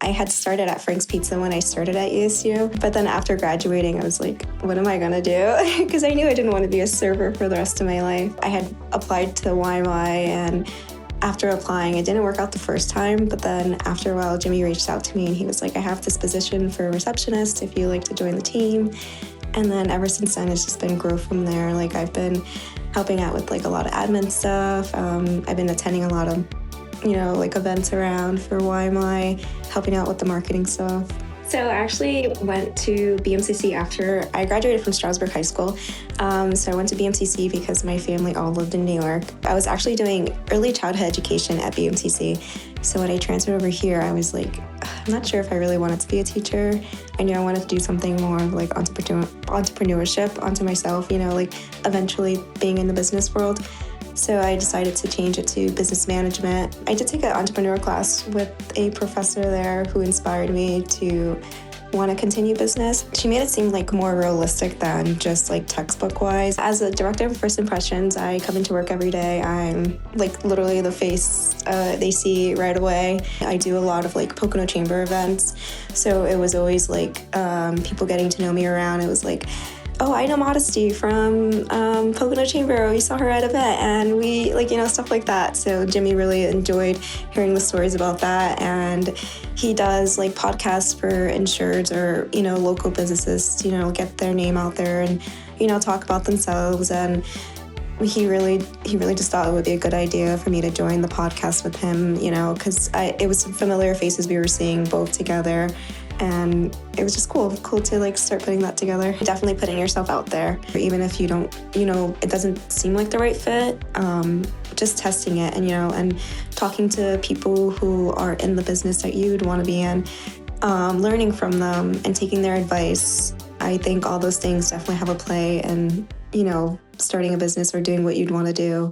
I had started at Frank's Pizza when I started at ESU, but then after graduating, I was like, what am I gonna do? Because I knew I didn't want to be a server for the rest of my life. I had applied to YMI, and after applying, it didn't work out the first time, but then after a while, Jimmy reached out to me and he was like, I have this position for a receptionist if you like to join the team. And then ever since then, it's just been grow from there. Like I've been helping out with like a lot of admin stuff. I've been attending a lot of, like events around for YMI, helping out with the marketing stuff. So I actually went to BMCC after I graduated from Stroudsburg High School. So I went to BMCC because my family all lived in New York. I was actually doing early childhood education at BMCC. So when I transferred over here, I was like, I'm not sure if I really wanted to be a teacher. I knew I wanted to do something more of like entrepreneurship onto myself, like eventually being in the business world. So I decided to change it to business management. I did take an entrepreneur class with a professor there who inspired me to want to continue business. She made it seem like more realistic than just like textbook wise. As a director of first impressions, I come into work every day. I'm like literally the face they see right away. I do a lot of like Pocono Chamber events. So it was always like people getting to know me around. It was like, oh, I know Modesty from Pocono Chamber. We saw her at an event and we stuff like that. So Jimmy really enjoyed hearing the stories about that. And he does like podcasts for insureds or, local businesses to, get their name out there and, talk about themselves. And he really just thought it would be a good idea for me to join the podcast with him, because it was familiar faces we were seeing both together. And it was just cool to like start putting that together. Definitely putting yourself out there, even if you don't, it doesn't seem like the right fit. Just testing it and talking to people who are in the business that you'd want to be in, learning from them and taking their advice. I think all those things definitely have a play in, starting a business or doing what you'd want to do.